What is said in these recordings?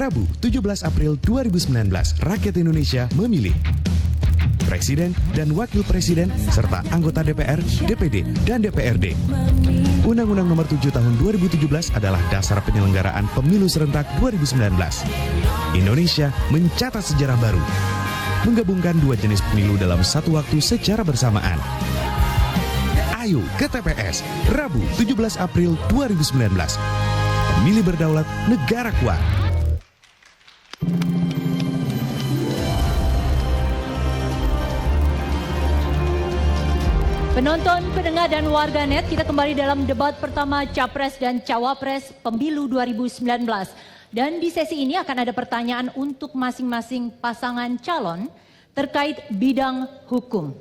Rabu, 17 April 2019, rakyat Indonesia memilih Presiden dan Wakil Presiden serta anggota DPR, DPD, dan DPRD. Undang-Undang Nomor 7 Tahun 2017 adalah dasar penyelenggaraan pemilu serentak 2019. Indonesia mencatat sejarah baru, menggabungkan dua jenis pemilu dalam satu waktu secara bersamaan. Ayo ke TPS, Rabu 17 April 2019. Pemilih berdaulat, negara kuat. Penonton, pendengar, dan warganet, kita kembali dalam debat pertama Capres dan Cawapres Pemilu 2019. Dan di sesi ini akan ada pertanyaan untuk masing-masing pasangan calon terkait bidang hukum.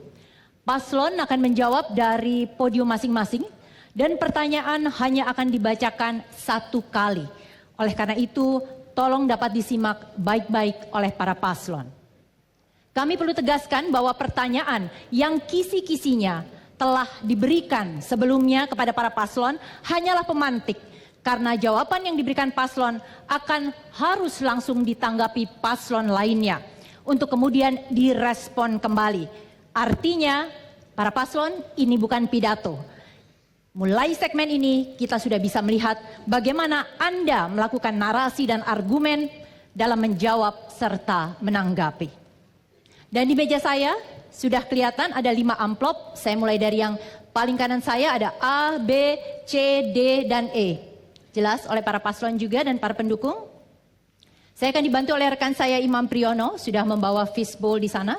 Paslon akan menjawab dari podium masing-masing dan pertanyaan hanya akan dibacakan satu kali. Oleh karena itu, tolong dapat disimak baik-baik oleh para paslon. Kami perlu tegaskan bahwa pertanyaan yang kisi-kisinya telah diberikan sebelumnya kepada para paslon hanyalah pemantik, karena jawaban yang diberikan paslon akan harus langsung ditanggapi paslon lainnya untuk kemudian direspon kembali. Artinya, para paslon, ini bukan pidato. Mulai segmen ini kita sudah bisa melihat bagaimana Anda melakukan narasi dan argumen dalam menjawab serta menanggapi. Dan di meja saya sudah kelihatan ada 5 amplop. Saya mulai dari yang paling kanan saya, ada A, B, C, D, dan E. Jelas oleh para paslon juga dan para pendukung. Saya akan dibantu oleh rekan saya Imam Priyono, sudah membawa fishbowl di sana.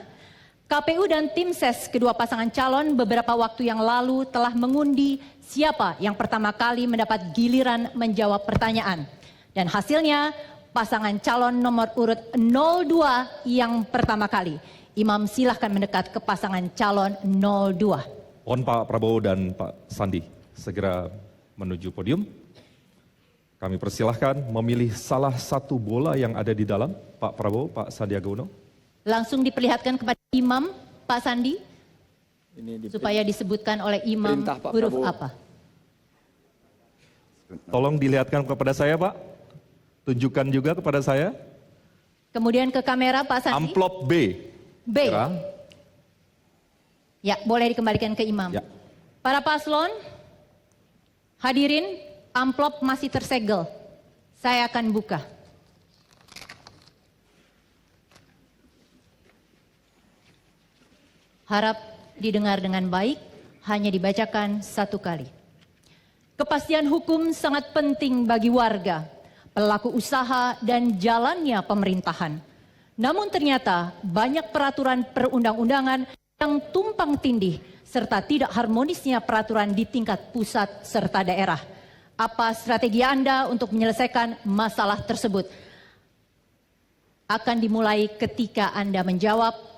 KPU dan tim ses kedua pasangan calon beberapa waktu yang lalu telah mengundi siapa yang pertama kali mendapat giliran menjawab pertanyaan. Dan hasilnya pasangan calon nomor urut 02 yang pertama kali. Imam, silahkan mendekat ke pasangan calon 02. Mohon Pak Prabowo dan Pak Sandi segera menuju podium. Kami persilahkan memilih salah satu bola yang ada di dalam. Pak Prabowo, Pak Sandiaga Uno. Langsung diperlihatkan kepada Imam, Pak Sandi, supaya disebutkan oleh Imam huruf Prabowo. apa. Tolong dilihatkan kepada saya, Pak. Tunjukkan juga kepada saya. Kemudian ke kamera Pak Sandi. Amplop B. B. Kira. Ya, boleh dikembalikan ke Imam. Ya. Para paslon, hadirin, amplop masih tersegel. Saya akan buka. Harap didengar dengan baik, hanya dibacakan satu kali. Kepastian hukum sangat penting bagi warga, pelaku usaha, dan jalannya pemerintahan. Namun ternyata banyak peraturan perundang-undangan yang tumpang tindih serta tidak harmonisnya peraturan di tingkat pusat serta daerah. Apa strategi Anda untuk menyelesaikan masalah tersebut? Akan dimulai ketika Anda menjawab.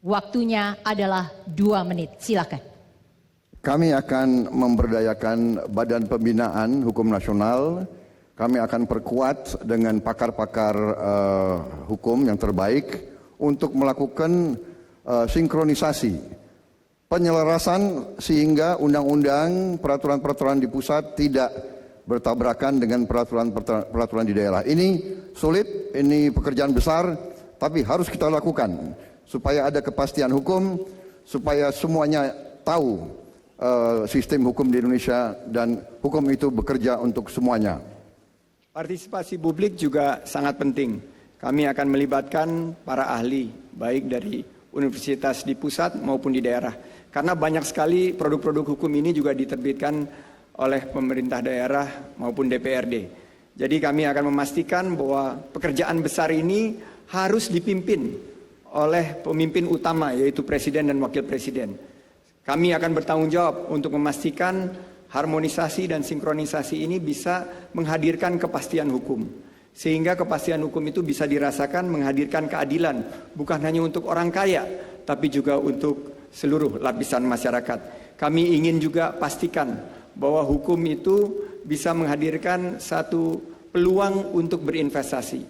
Waktunya adalah 2 menit. Silakan. Kami akan memberdayakan Badan Pembinaan Hukum Nasional. Kami akan perkuat dengan pakar-pakar hukum yang terbaik untuk melakukan sinkronisasi, penyelarasan sehingga undang-undang, peraturan-peraturan di pusat tidak bertabrakan dengan peraturan di daerah. Ini sulit, ini pekerjaan besar, tapi harus kita lakukan supaya ada kepastian hukum, supaya semuanya tahu sistem hukum di Indonesia dan hukum itu bekerja untuk semuanya. Partisipasi publik juga sangat penting. Kami akan melibatkan para ahli, baik dari universitas di pusat maupun di daerah. Karena banyak sekali produk-produk hukum ini juga diterbitkan oleh pemerintah daerah maupun DPRD. Jadi kami akan memastikan bahwa pekerjaan besar ini harus dipimpin oleh pemimpin utama, yaitu Presiden dan Wakil Presiden. Kami akan bertanggung jawab untuk memastikan harmonisasi dan sinkronisasi ini bisa menghadirkan kepastian hukum. Sehingga kepastian hukum itu bisa dirasakan menghadirkan keadilan, bukan hanya untuk orang kaya, tapi juga untuk seluruh lapisan masyarakat. Kami ingin juga pastikan bahwa hukum itu bisa menghadirkan satu peluang untuk berinvestasi,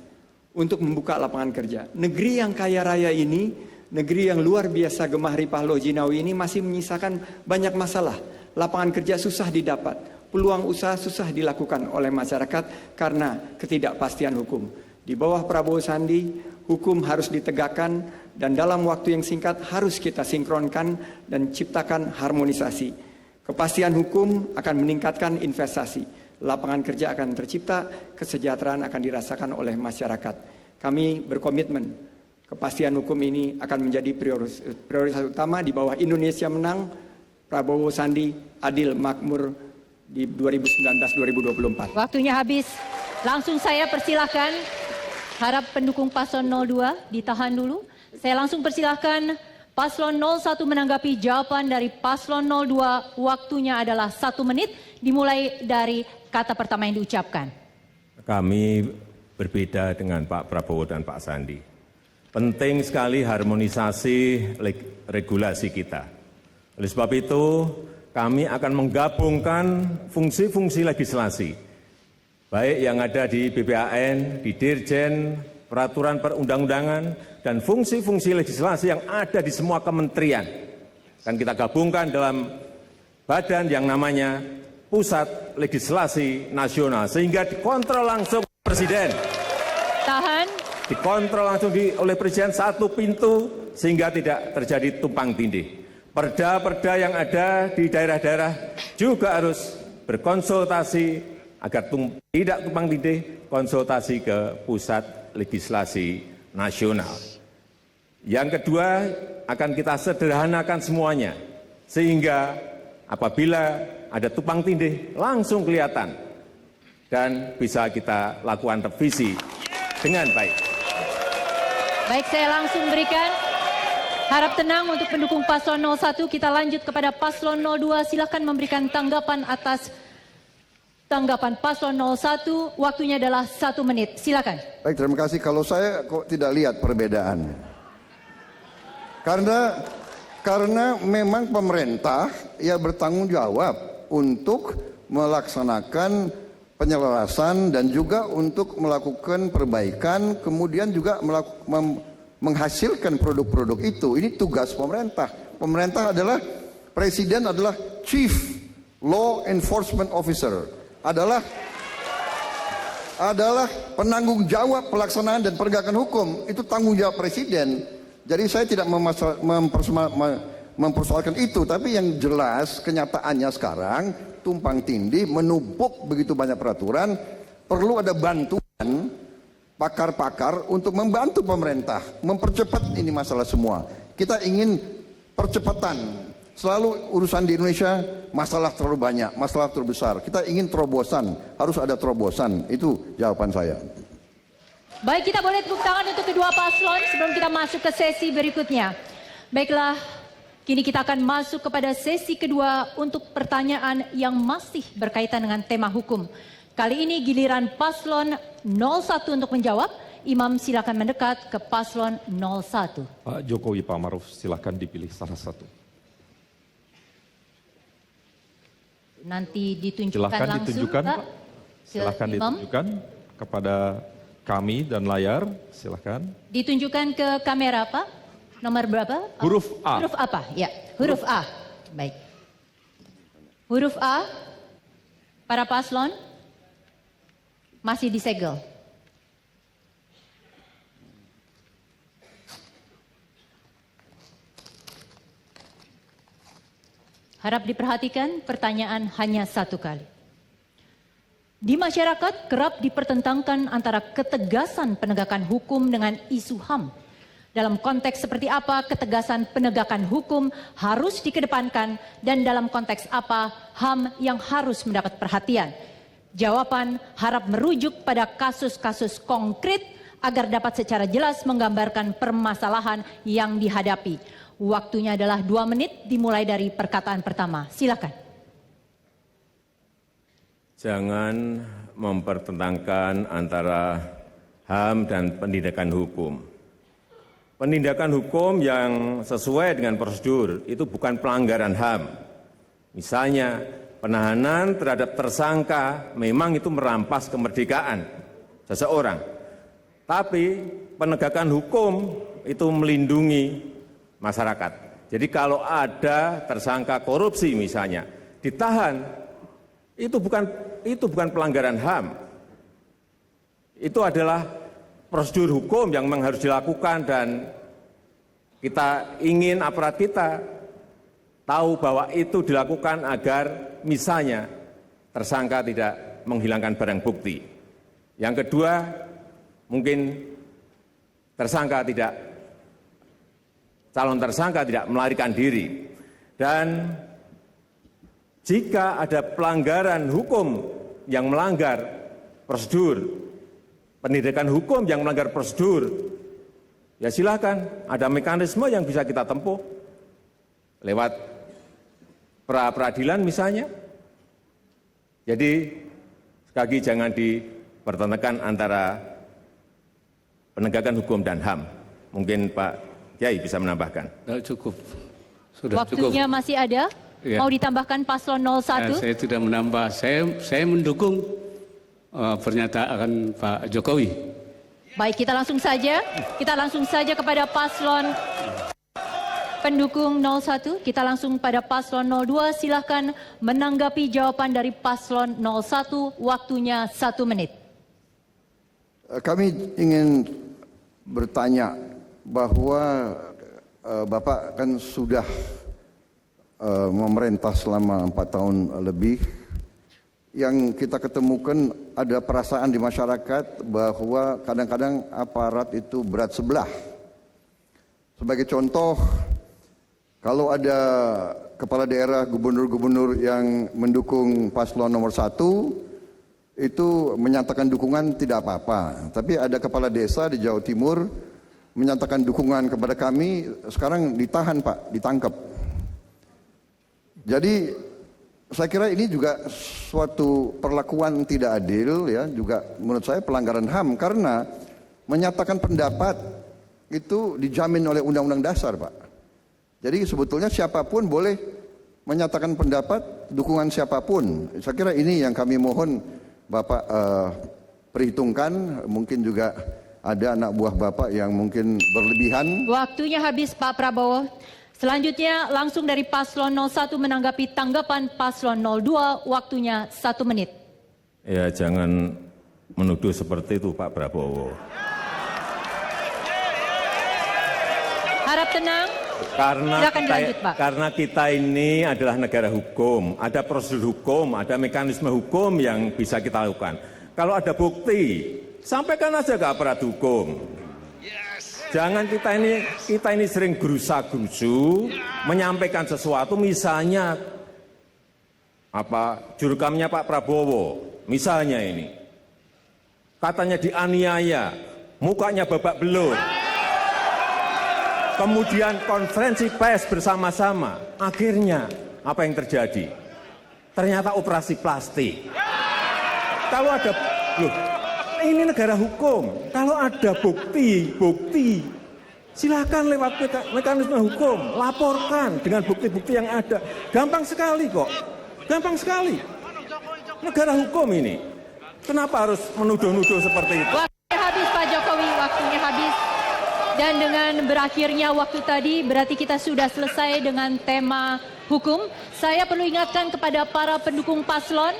untuk membuka lapangan kerja. Negeri yang kaya raya ini, negeri yang luar biasa gemah ripah lojinawi ini masih menyisakan banyak masalah. Lapangan kerja susah didapat, peluang usaha susah dilakukan oleh masyarakat karena ketidakpastian hukum. Di bawah Prabowo Sandi, hukum harus ditegakkan dan dalam waktu yang singkat harus kita sinkronkan dan ciptakan harmonisasi. Kepastian hukum akan meningkatkan investasi, lapangan kerja akan tercipta, kesejahteraan akan dirasakan oleh masyarakat. Kami berkomitmen, kepastian hukum ini akan menjadi prioritas utama di bawah Indonesia Menang, Prabowo Sandi, adil, makmur di 2019-2024. Waktunya habis. Langsung saya persilahkan, harap pendukung paslon 02 ditahan dulu. Saya langsung persilahkan paslon 01 menanggapi jawaban dari paslon 02. Waktunya adalah 1 menit, dimulai dari kata pertama yang diucapkan. Kami berbeda dengan Pak Prabowo dan Pak Sandi. Penting sekali harmonisasi regulasi kita. Oleh sebab itu, kami akan menggabungkan fungsi-fungsi legislasi, baik yang ada di BPAN, di Dirjen, peraturan perundang-undangan, dan fungsi-fungsi legislasi yang ada di semua kementerian. Dan kita gabungkan dalam badan yang namanya Pusat Legislasi Nasional, sehingga dikontrol langsung Presiden. Tahan. Dikontrol langsung oleh Presiden, satu pintu, sehingga tidak terjadi tumpang tindih. Perda-perda yang ada di daerah-daerah juga harus berkonsultasi agar tidak tumpang tindih, konsultasi ke Pusat Legislasi Nasional. Yang kedua, akan kita sederhanakan semuanya, sehingga apabila ada tumpang tindih langsung kelihatan dan bisa kita lakukan revisi dengan baik. Baik, saya langsung berikan. Harap tenang untuk pendukung paslon 01. Kita lanjut kepada paslon 02. Silakan memberikan tanggapan atas tanggapan paslon 01. Waktunya adalah 1 menit. Silakan. Baik, terima kasih. Kalau saya kok tidak lihat perbedaan. Karena memang pemerintah ya bertanggung jawab untuk melaksanakan penyelarasan dan juga untuk melakukan perbaikan, kemudian juga menghasilkan produk-produk itu. Ini tugas pemerintah. Pemerintah adalah, Presiden adalah Chief Law Enforcement Officer, adalah penanggung jawab pelaksanaan dan penegakan hukum. Itu tanggung jawab Presiden. Jadi saya tidak mempersoalkan itu, tapi yang jelas kenyataannya sekarang tumpang tindih, menumpuk begitu banyak peraturan, perlu ada bantuan pakar-pakar untuk membantu pemerintah mempercepat ini masalah semua. Kita ingin percepatan. Selalu urusan di Indonesia masalah terlalu banyak, masalah terlalu besar. Kita ingin terobosan, harus ada terobosan. Itu jawaban saya. Baik, kita boleh tepuk tangan untuk kedua paslon sebelum kita masuk ke sesi berikutnya. Baiklah, kini kita akan masuk kepada sesi kedua untuk pertanyaan yang masih berkaitan dengan tema hukum. Kali ini giliran paslon 01 untuk menjawab. Imam silakan mendekat ke paslon 01. Pak Jokowi, Pak Maruf, silakan dipilih salah satu. Nanti ditunjukkan Silakan langsung, ditunjukkan, Pak. Pak. Silakan Imam. ditunjukkan kepada kami dan layar. Silakan. Ditunjukkan ke kamera, Pak. Nomor berapa? Huruf A. Huruf apa? Ya, huruf A. Baik. Huruf A. Para paslon masih disegel. Harap diperhatikan, pertanyaan hanya satu kali. Di masyarakat kerap dipertentangkan antara ketegasan penegakan hukum dengan isu HAM. Dalam konteks seperti apa ketegasan penegakan hukum harus dikedepankan dan dalam konteks apa HAM yang harus mendapat perhatian. Jawaban harap merujuk pada kasus-kasus konkret agar dapat secara jelas menggambarkan permasalahan yang dihadapi. Waktunya adalah 2 menit dimulai dari perkataan pertama. Silakan. Jangan mempertentangkan antara HAM dan penindakan hukum. Penindakan hukum yang sesuai dengan prosedur itu bukan pelanggaran HAM. Misalnya penahanan terhadap tersangka memang itu merampas kemerdekaan seseorang. Tapi penegakan hukum itu melindungi masyarakat. Jadi kalau ada tersangka korupsi misalnya, ditahan, itu bukan pelanggaran HAM. Itu adalah prosedur hukum yang memang harus dilakukan dan kita ingin aparat kita tahu bahwa itu dilakukan agar misalnya tersangka tidak menghilangkan barang bukti. Yang kedua, mungkin calon tersangka tidak melarikan diri. Dan jika ada pelanggaran hukum yang melanggar prosedur, penindakan hukum yang melanggar prosedur, ya silakan, ada mekanisme yang bisa kita tempuh lewat pra-peradilan misalnya. Jadi sekali lagi jangan dipertentangan antara penegakan hukum dan HAM. Mungkin Pak Kiai bisa menambahkan. Cukup. Sudah Waktunya cukup. masih ada. Ya. Mau ditambahkan paslon 01? Saya tidak menambah. Saya mendukung pernyataan Pak Jokowi. Baik, kita langsung saja kepada paslon pendukung 01. Kita langsung pada paslon 02. Silahkan menanggapi jawaban dari paslon 01. Waktunya 1 menit. Kami ingin bertanya bahwa Bapak kan sudah memerintah selama 4 tahun lebih. Yang kita ketemukan ada perasaan di masyarakat bahwa kadang-kadang aparat itu berat sebelah. Sebagai contoh, kalau ada kepala daerah, gubernur-gubernur yang mendukung paslon nomor 1, itu menyatakan dukungan tidak apa-apa. Tapi ada kepala desa di Jawa Timur menyatakan dukungan kepada kami, sekarang ditahan Pak, ditangkap. Jadi saya kira ini juga suatu perlakuan tidak adil, ya, juga menurut saya pelanggaran HAM karena menyatakan pendapat itu dijamin oleh Undang-Undang Dasar, Pak. Jadi sebetulnya siapapun boleh menyatakan pendapat, dukungan siapapun. Saya kira ini yang kami mohon Bapak perhitungkan. Mungkin juga ada anak buah Bapak yang mungkin berlebihan. Waktunya habis Pak Prabowo. Selanjutnya langsung dari paslon 01 menanggapi tanggapan paslon 02. Waktunya 1 menit. Ya jangan menuduh seperti itu Pak Prabowo. Harap tenang. Silakan dilanjut, Pak. Karena kita ini adalah negara hukum, ada prosedur hukum, ada mekanisme hukum yang bisa kita lakukan. Kalau ada bukti, sampaikan aja ke aparat hukum. Jangan kita ini sering gerusa-gerusu menyampaikan sesuatu, misalnya jurukamnya Pak Prabowo, misalnya ini katanya dianiaya, mukanya babak belur. Kemudian konferensi pers bersama-sama, akhirnya apa yang terjadi? Ternyata operasi plastik. Kalau ada, ini negara hukum. Kalau ada bukti, silakan lewat mekanisme hukum, laporkan dengan bukti-bukti yang ada. Gampang sekali kok, gampang sekali. Negara hukum ini. Kenapa harus menuduh-nuduh seperti itu? Waktunya habis Pak Jokowi, waktunya habis. Dan dengan berakhirnya waktu tadi berarti kita sudah selesai dengan tema hukum. Saya perlu ingatkan kepada para pendukung paslon.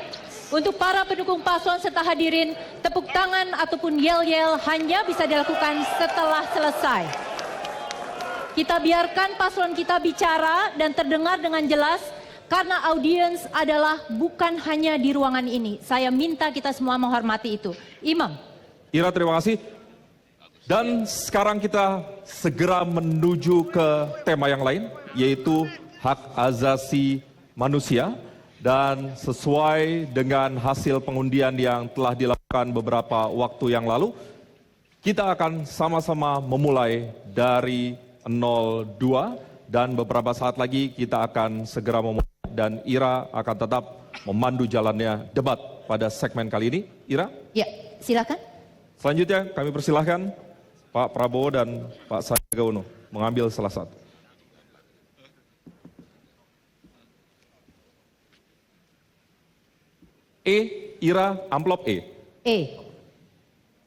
Untuk para pendukung paslon serta hadirin, tepuk tangan ataupun yel-yel hanya bisa dilakukan setelah selesai. Kita biarkan paslon kita bicara dan terdengar dengan jelas karena audiens adalah bukan hanya di ruangan ini. Saya minta kita semua menghormati itu. Imam. Ira, terima kasih. Dan sekarang kita segera menuju ke tema yang lain, yaitu hak asasi manusia. Dan sesuai dengan hasil pengundian yang telah dilakukan beberapa waktu yang lalu, kita akan sama-sama memulai dari 02 dan beberapa saat lagi kita akan segera memulai dan Ira akan tetap memandu jalannya debat pada segmen kali ini. Ira? Ya, silakan. Selanjutnya kami persilahkan Pak Prabowo dan Pak Sandiaga Uno mengambil salah satu. Ira, amplop E.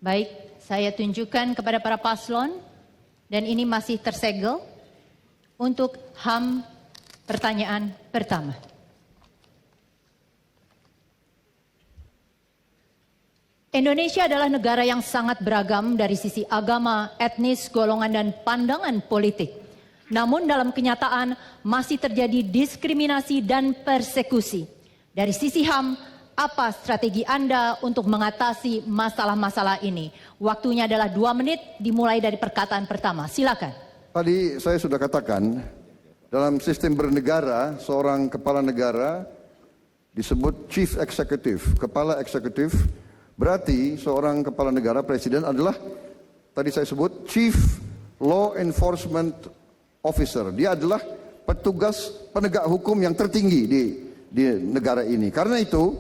Baik, saya tunjukkan kepada para paslon dan ini masih tersegel untuk HAM pertanyaan pertama. Indonesia adalah negara yang sangat beragam dari sisi agama, etnis, golongan, dan pandangan politik. Namun dalam kenyataan masih terjadi diskriminasi dan persekusi. Dari sisi HAM, apa strategi Anda untuk mengatasi masalah-masalah ini? Waktunya adalah 2 menit dimulai dari perkataan pertama. Silakan. Tadi saya sudah katakan, dalam sistem bernegara, seorang kepala negara disebut Chief Executive, kepala eksekutif. Berarti seorang kepala negara, presiden adalah, tadi saya sebut, Chief Law Enforcement Officer. Dia adalah petugas penegak hukum yang tertinggi di negara ini. Karena itu,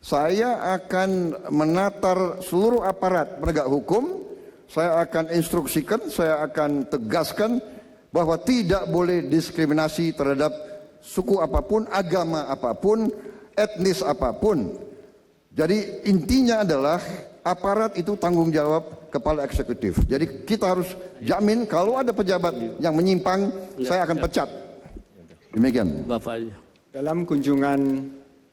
saya akan menatar seluruh aparat penegak hukum, saya akan instruksikan, saya akan tegaskan bahwa tidak boleh diskriminasi terhadap suku apapun, agama apapun, etnis apapun. Jadi intinya adalah aparat itu tanggung jawab kepala eksekutif. Jadi kita harus jamin kalau ada pejabat yang menyimpang, saya akan pecat. Demikian. Bapak. Dalam kunjungan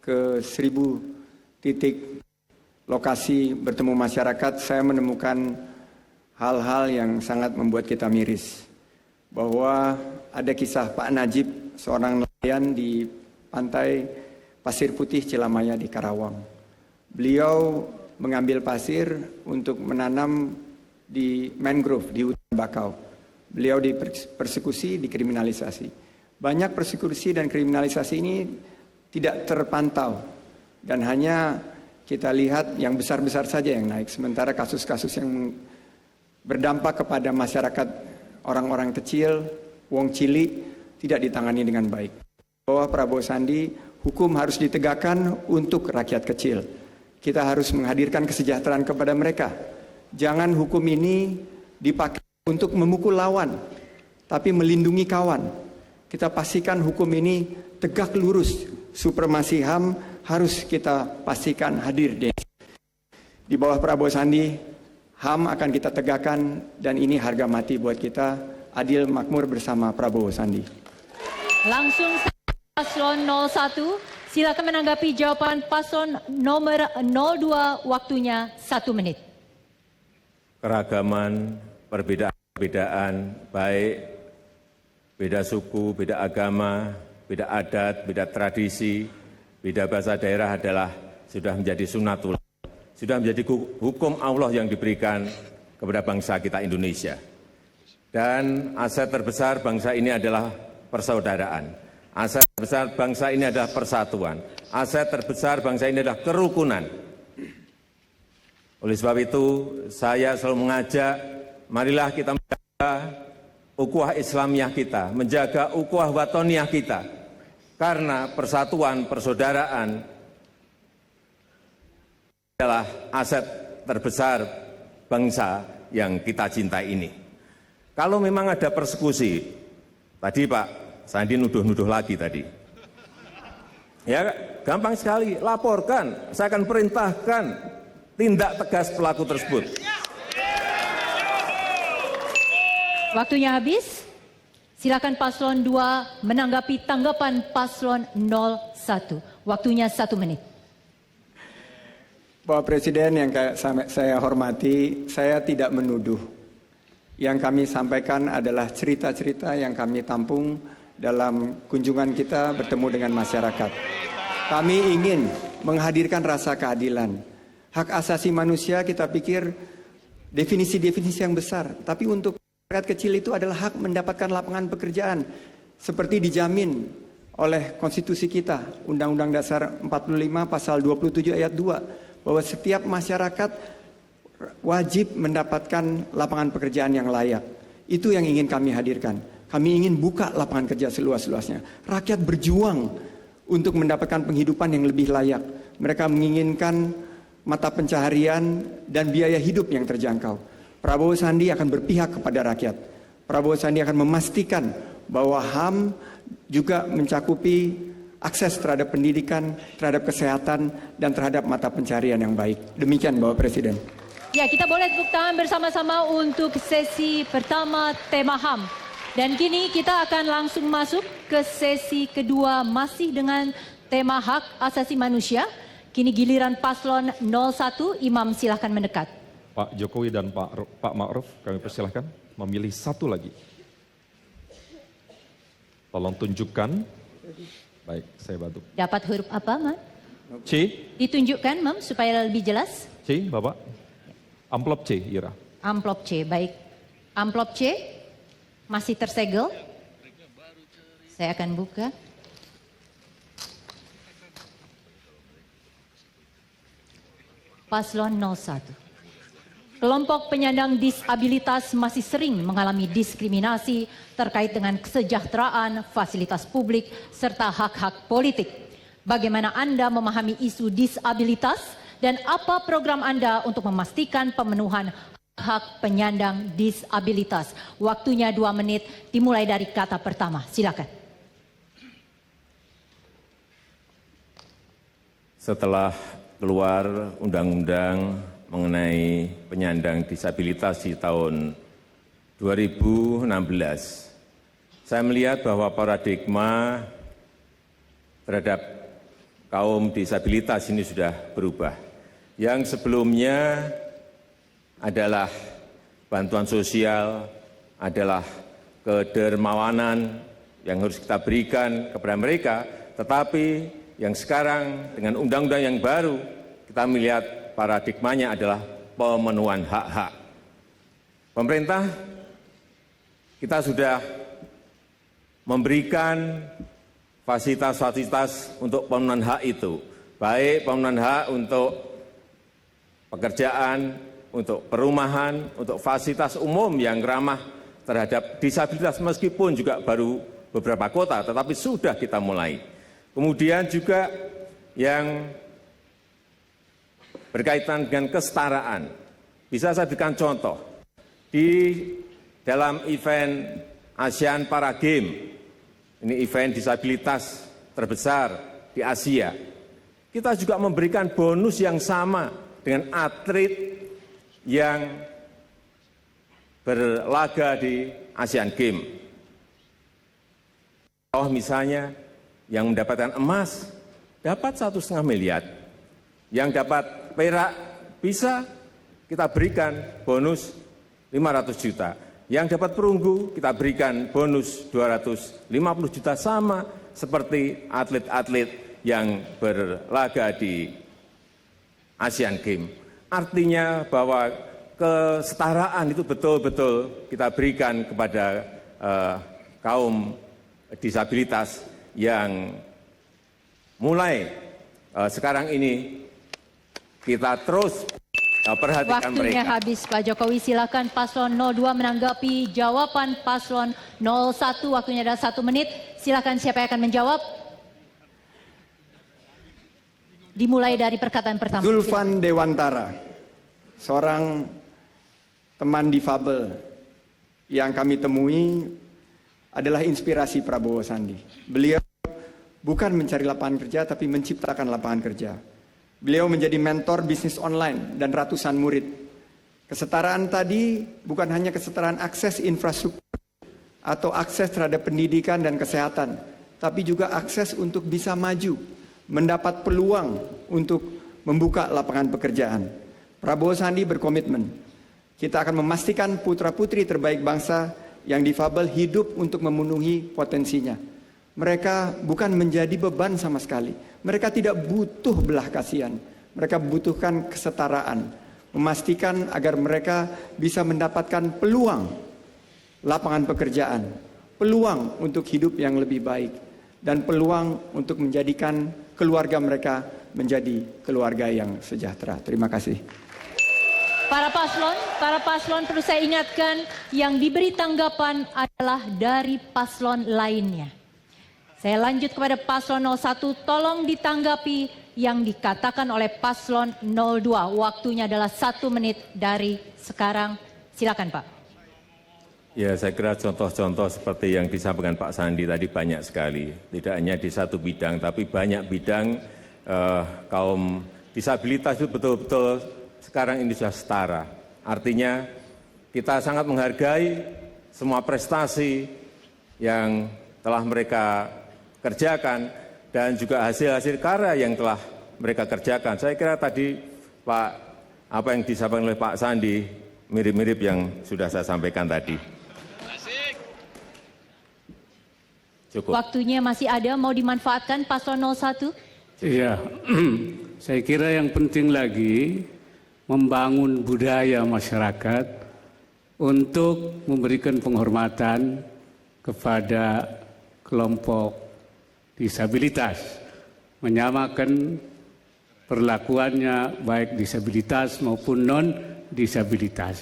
ke 1000 titik lokasi bertemu masyarakat, saya menemukan hal-hal yang sangat membuat kita miris. Bahwa ada kisah Pak Najib, seorang nelayan di pantai Pasir Putih Cilamaya di Karawang. Beliau mengambil pasir untuk menanam di mangrove di hutan bakau. Beliau dipersekusi, dikriminalisasi. Banyak persekusi dan kriminalisasi ini tidak terpantau dan hanya kita lihat yang besar-besar saja yang naik, sementara kasus-kasus yang berdampak kepada masyarakat orang-orang kecil, wong cilik tidak ditangani dengan baik. Bahwa Prabowo Sandi, hukum harus ditegakkan untuk rakyat kecil. Kita harus menghadirkan kesejahteraan kepada mereka. Jangan hukum ini dipakai untuk memukul lawan, tapi melindungi kawan. Kita pastikan hukum ini tegak lurus. Supremasi HAM harus kita pastikan hadir di bawah Prabowo Sandi. HAM akan kita tegakkan dan ini harga mati buat kita. Adil makmur bersama Prabowo Sandi. Langsung paslon 01. Silakan menanggapi jawaban paslon nomor 02, waktunya 1 menit. Keragaman, perbedaan-perbedaan, baik beda suku, beda agama, beda adat, beda tradisi, beda bahasa daerah adalah sudah menjadi sunnatullah, sudah menjadi hukum Allah yang diberikan kepada bangsa kita Indonesia. Dan aset terbesar bangsa ini adalah persaudaraan. Aset terbesar bangsa ini adalah persatuan. Aset terbesar bangsa ini adalah kerukunan. Oleh sebab itu, saya selalu mengajak, marilah kita menjaga ukhuwah Islamiyah kita, menjaga ukhuwah watoniyah kita. Karena persatuan, persaudaraan adalah aset terbesar bangsa yang kita cintai ini. Kalau memang ada persekusi, tadi Pak Sandi nuduh-nuduh lagi tadi. Ya, gampang sekali, laporkan. Saya akan perintahkan tindak tegas pelaku tersebut. Waktunya habis. Silakan paslon 2 menanggapi tanggapan paslon 01. Waktunya 1 menit. Bapak Presiden yang saya hormati, saya tidak menuduh. Yang kami sampaikan adalah cerita-cerita yang kami tampung dalam kunjungan kita bertemu dengan masyarakat. Kami ingin menghadirkan rasa keadilan. Hak asasi manusia kita pikir definisi-definisi yang besar. Tapi untuk rakyat kecil itu adalah hak mendapatkan lapangan pekerjaan. Seperti dijamin oleh konstitusi kita, Undang-Undang Dasar 45 pasal 27 ayat 2. Bahwa setiap masyarakat wajib mendapatkan lapangan pekerjaan yang layak. Itu yang ingin kami hadirkan. Kami ingin buka lapangan kerja seluas-luasnya. Rakyat berjuang untuk mendapatkan penghidupan yang lebih layak. Mereka menginginkan mata pencaharian dan biaya hidup yang terjangkau. Prabowo Sandi akan berpihak kepada rakyat. Prabowo Sandi akan memastikan bahwa HAM juga mencakupi akses terhadap pendidikan, terhadap kesehatan, dan terhadap mata pencaharian yang baik. Demikian Bapak Presiden. Ya, kita boleh tepuk tangan bersama-sama untuk sesi pertama tema HAM. Dan kini kita akan langsung masuk ke sesi kedua masih dengan tema hak asasi manusia. Kini giliran paslon 01, Imam silahkan mendekat. Pak Jokowi dan Pak Ma'ruf, kami persilahkan memilih satu lagi. Tolong tunjukkan. Baik, saya bantu. Dapat huruf apa, Mam? C, Ditunjukkan, Mam, supaya lebih jelas. C, Bapak. Amplop C, Ira. Amplop C, baik. Amplop C masih tersegel. Saya akan buka. Paslon 01. Kelompok penyandang disabilitas masih sering mengalami diskriminasi terkait dengan kesejahteraan, fasilitas publik, serta hak-hak politik. Bagaimana Anda memahami isu disabilitas dan apa program Anda untuk memastikan pemenuhan hak penyandang disabilitas? Waktunya 2 menit dimulai dari kata pertama. Silakan. Setelah keluar undang-undang mengenai penyandang disabilitas di tahun 2016, saya melihat bahwa paradigma terhadap kaum disabilitas ini sudah berubah. Yang sebelumnya adalah bantuan sosial, adalah kedermawanan yang harus kita berikan kepada mereka, tetapi yang sekarang dengan undang-undang yang baru, kita melihat paradigmanya adalah pemenuhan hak-hak. Pemerintah kita sudah memberikan fasilitas-fasilitas untuk pemenuhan hak itu, baik pemenuhan hak untuk pekerjaan, untuk perumahan, untuk fasilitas umum yang ramah terhadap disabilitas, meskipun juga baru beberapa kota, tetapi sudah kita mulai. Kemudian juga yang berkaitan dengan kesetaraan. Bisa saya berikan contoh. Di dalam event ASEAN Para Games, ini event disabilitas terbesar di Asia, kita juga memberikan bonus yang sama dengan atlet yang berlaga di ASEAN Games. Oh, misalnya yang mendapatkan emas dapat 1,5 miliar, yang dapat perak bisa kita berikan bonus 500 juta, yang dapat perunggu kita berikan bonus 250 juta, sama seperti atlet-atlet yang berlaga di ASEAN Games. Artinya bahwa kesetaraan itu betul-betul kita berikan kepada kaum disabilitas yang mulai sekarang ini kita terus perhatikan Waktunya mereka. habis, Pak Jokowi. Silakan paslon 02 menanggapi jawaban paslon 01. Waktunya adalah 1 menit. Silakan, siapa yang akan menjawab? Dimulai dari perkataan pertama. Zulfan Dewantara, seorang teman difabel yang kami temui adalah inspirasi Prabowo Sandi. Beliau bukan mencari lapangan kerja, tapi menciptakan lapangan kerja. Beliau menjadi mentor bisnis online dan ratusan murid. Kesetaraan tadi bukan hanya kesetaraan akses infrastruktur atau akses terhadap pendidikan dan kesehatan, tapi juga akses untuk bisa maju, mendapat peluang untuk membuka lapangan pekerjaan. Prabowo Sandi berkomitmen, kita akan memastikan putra-putri terbaik bangsa yang difabel hidup untuk memenuhi potensinya. Mereka bukan menjadi beban sama sekali. Mereka tidak butuh belah kasihan. Mereka membutuhkan kesetaraan. Memastikan agar mereka bisa mendapatkan peluang lapangan pekerjaan. Peluang untuk hidup yang lebih baik. Dan peluang untuk menjadikan keluarga mereka menjadi keluarga yang sejahtera. Terima kasih. Para paslon perlu saya ingatkan, yang diberi tanggapan adalah dari paslon lainnya. Saya lanjut kepada paslon 01, tolong ditanggapi yang dikatakan oleh paslon 02. Waktunya adalah 1 menit dari sekarang. Silakan, Pak. Ya, saya kira contoh-contoh seperti yang disampaikan Pak Sandi tadi banyak sekali. Tidak hanya di satu bidang, tapi banyak bidang kaum disabilitas itu betul-betul sekarang ini sudah setara. Artinya kita sangat menghargai semua prestasi yang telah mereka kerjakan dan juga hasil-hasil karya yang telah mereka kerjakan. Saya kira tadi Pak, apa yang disampaikan oleh Pak Sandi mirip-mirip yang sudah saya sampaikan tadi. Cukup. Waktunya masih ada, mau dimanfaatkan Paslon 01? Iya, saya kira yang penting lagi membangun budaya masyarakat untuk memberikan penghormatan kepada kelompok disabilitas, menyamakan perlakuannya baik disabilitas maupun non-disabilitas.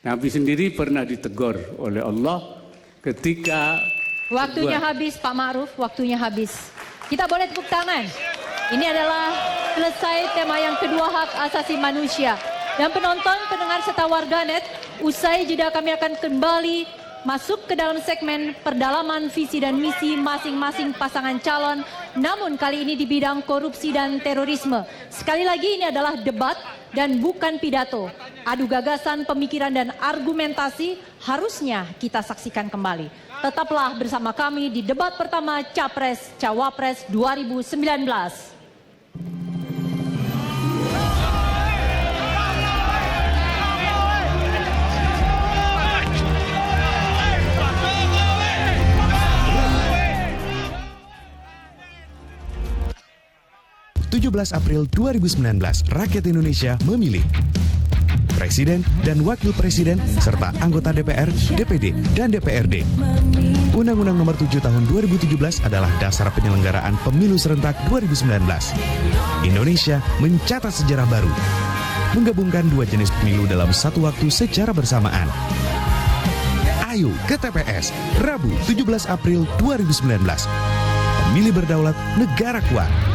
Nabi sendiri pernah ditegur oleh Allah ketika... Waktunya habis Pak Ma'ruf, waktunya habis. Kita boleh tepuk tangan. Ini adalah selesai tema yang kedua, hak asasi manusia. Dan penonton, pendengar serta warganet, usai jeda kami akan kembali masuk ke dalam segmen perdalaman visi dan misi masing-masing pasangan calon. Namun kali ini di bidang korupsi dan terorisme. Sekali lagi ini adalah debat dan bukan pidato. Adu gagasan, pemikiran dan argumentasi harusnya kita saksikan kembali. Tetaplah bersama kami di debat pertama Capres Cawapres 2019. April 2019, rakyat Indonesia memilih Presiden dan Wakil Presiden serta anggota DPR, DPD, dan DPRD. Undang-Undang Nomor 7 Tahun 2017 adalah dasar penyelenggaraan pemilu serentak 2019. Indonesia mencatat sejarah baru, menggabungkan dua jenis pemilu dalam satu waktu secara bersamaan. Ayo ke TPS, Rabu 17 April 2019. Pemilih berdaulat, negara kuat.